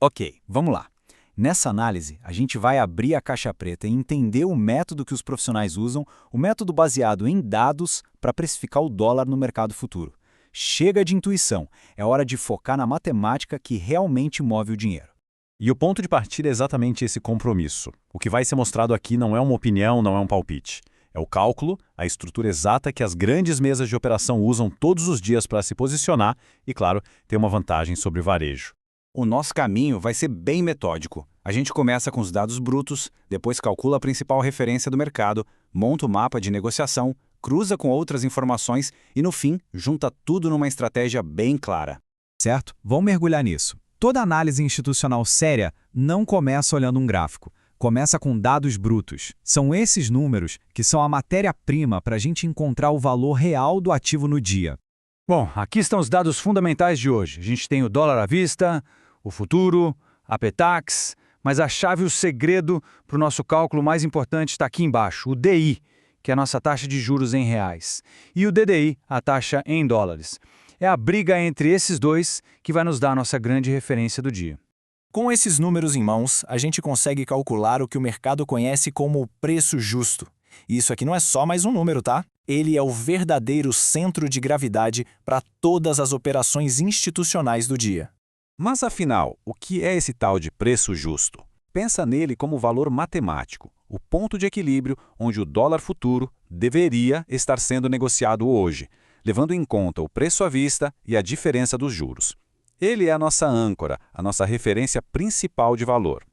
Ok, vamos lá. Nessa análise, a gente vai abrir a caixa preta e entender o método que os profissionais usam, o método baseado em dados para precificar o dólar no mercado futuro. Chega de intuição, é hora de focar na matemática que realmente move o dinheiro. E o ponto de partida é exatamente esse compromisso. O que vai ser mostrado aqui não é uma opinião, não é um palpite. É o cálculo, a estrutura exata que as grandes mesas de operação usam todos os dias para se posicionar e, claro, ter uma vantagem sobre o varejo. O nosso caminho vai ser bem metódico. A gente começa com os dados brutos, depois calcula a principal referência do mercado, monta o mapa de negociação, cruza com outras informações e, no fim, junta tudo numa estratégia bem clara. Certo? Vamos mergulhar nisso. Toda análise institucional séria não começa olhando um gráfico. Começa com dados brutos. São esses números que são a matéria-prima para a gente encontrar o valor real do ativo no dia. Bom, aqui estão os dados fundamentais de hoje. A gente tem o dólar à vista, o futuro, a Petax, mas a chave e o segredo para o nosso cálculo mais importante está aqui embaixo, o DI, que é a nossa taxa de juros em reais, e o DDI, a taxa em dólares. É a briga entre esses dois que vai nos dar a nossa grande referência do dia. Com esses números em mãos, a gente consegue calcular o que o mercado conhece como o preço justo. E isso aqui não é só mais um número, tá? Ele é o verdadeiro centro de gravidade para todas as operações institucionais do dia. Mas afinal, o que é esse tal de preço justo? Pensa nele como valor matemático, o ponto de equilíbrio onde o dólar futuro deveria estar sendo negociado hoje, levando em conta o preço à vista e a diferença dos juros. Ele é a nossa âncora, a nossa referência principal de valor.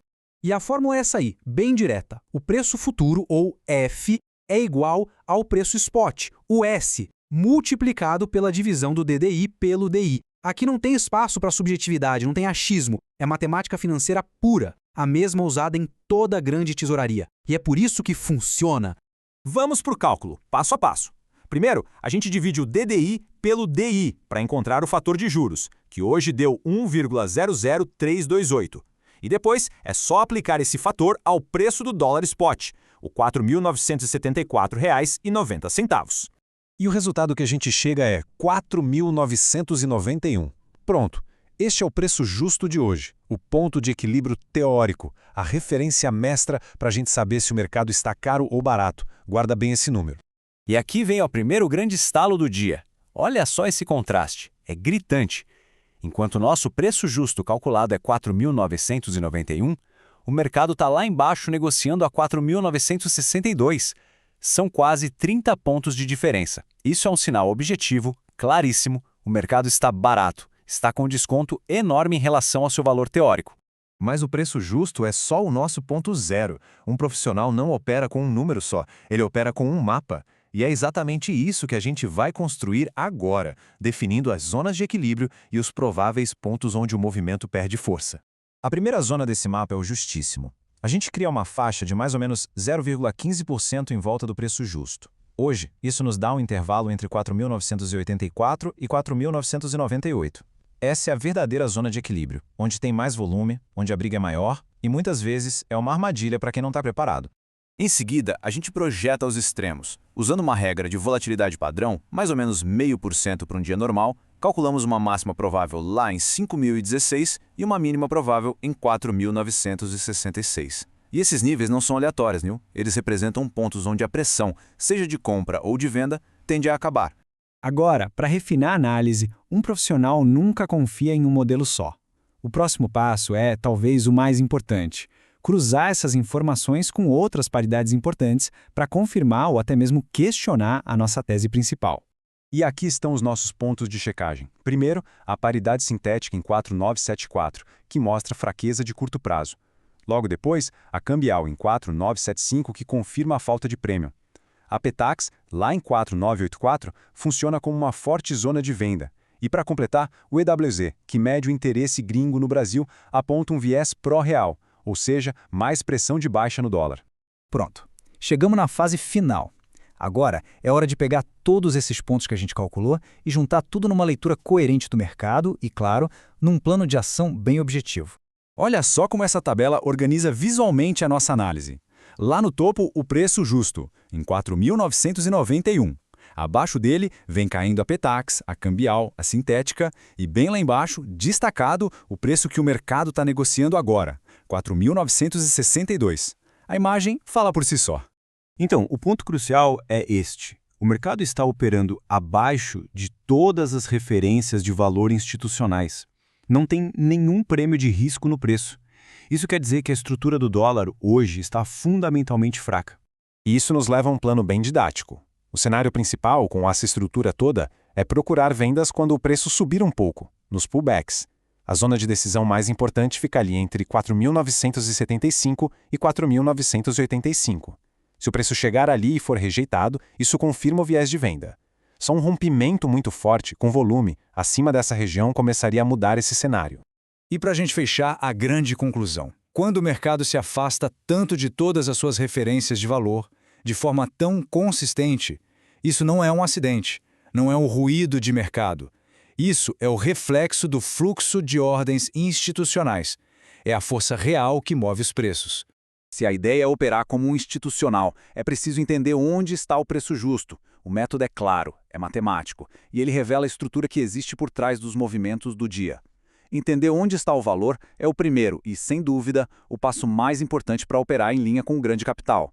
E a fórmula é essa aí, bem direta. O preço futuro, ou F, é igual ao preço spot, o S, multiplicado pela divisão do DDI pelo DI. Aqui não tem espaço para subjetividade, não tem achismo. É matemática financeira pura, a mesma usada em toda a grande tesouraria. E é por isso que funciona. Vamos para o cálculo, passo a passo. Primeiro, a gente divide o DDI pelo DI para encontrar o fator de juros, que hoje deu 1,00328. E depois é só aplicar esse fator ao preço do dólar spot, o R$ 4.974,90. E o resultado que a gente chega é 4.991. Pronto, este é o preço justo de hoje, o ponto de equilíbrio teórico, a referência mestra para a gente saber se o mercado está caro ou barato. Guarda bem esse número. E aqui vem o primeiro grande estalo do dia. Olha só esse contraste, é gritante. Enquanto o nosso preço justo calculado é 4.991, o mercado está lá embaixo negociando a 4.962. São quase 30 pontos de diferença. Isso é um sinal objetivo, claríssimo, o mercado está barato, está com desconto enorme em relação ao seu valor teórico. Mas o preço justo é só o nosso ponto zero. Um profissional não opera com um número só, ele opera com um mapa. E é exatamente isso que a gente vai construir agora, definindo as zonas de equilíbrio e os prováveis pontos onde o movimento perde força. A primeira zona desse mapa é o justíssimo. A gente cria uma faixa de mais ou menos 0,15% em volta do preço justo. Hoje, isso nos dá um intervalo entre 4.984 e 4.998. Essa é a verdadeira zona de equilíbrio, onde tem mais volume, onde a briga é maior e muitas vezes é uma armadilha para quem não está preparado. Em seguida, a gente projeta os extremos. Usando uma regra de volatilidade padrão, mais ou menos 0,5% para um dia normal, calculamos uma máxima provável lá em 5.016 e uma mínima provável em 4.966. E esses níveis não são aleatórios, viu? Eles representam pontos onde a pressão, seja de compra ou de venda, tende a acabar. Agora, para refinar a análise, um profissional nunca confia em um modelo só. O próximo passo é, talvez, o mais importante: cruzar essas informações com outras paridades importantes para confirmar ou até mesmo questionar a nossa tese principal. E aqui estão os nossos pontos de checagem. Primeiro, a paridade sintética em 4974, que mostra fraqueza de curto prazo. Logo depois, a cambial em 4975, que confirma a falta de prêmio. A Petax, lá em 4984, funciona como uma forte zona de venda. E para completar, o EWZ, que mede o interesse gringo no Brasil, aponta um viés pró-real, ou seja, mais pressão de baixa no dólar. Pronto, chegamos na fase final. Agora é hora de pegar todos esses pontos que a gente calculou e juntar tudo numa leitura coerente do mercado e, claro, num plano de ação bem objetivo. Olha só como essa tabela organiza visualmente a nossa análise. Lá no topo, o preço justo, em 4.991. Abaixo dele vem caindo a Petax, a cambial, a sintética e bem lá embaixo, destacado, o preço que o mercado está negociando agora, 4.962. A imagem fala por si só. Então, o ponto crucial é este. O mercado está operando abaixo de todas as referências de valor institucionais. Não tem nenhum prêmio de risco no preço. Isso quer dizer que a estrutura do dólar hoje está fundamentalmente fraca. E isso nos leva a um plano bem didático. O cenário principal, com essa estrutura toda, é procurar vendas quando o preço subir um pouco, nos pullbacks. A zona de decisão mais importante fica ali entre 4.975 e 4.985. Se o preço chegar ali e for rejeitado, isso confirma o viés de venda. Só um rompimento muito forte, com volume, acima dessa região começaria a mudar esse cenário. E para a gente fechar, a grande conclusão. Quando o mercado se afasta tanto de todas as suas referências de valor, de forma tão consistente, isso não é um acidente, não é um ruído de mercado. Isso é o reflexo do fluxo de ordens institucionais. É a força real que move os preços. Se a ideia é operar como um institucional, é preciso entender onde está o preço justo. O método é claro, é matemático, e ele revela a estrutura que existe por trás dos movimentos do dia. Entender onde está o valor é o primeiro e, sem dúvida, o passo mais importante para operar em linha com o grande capital.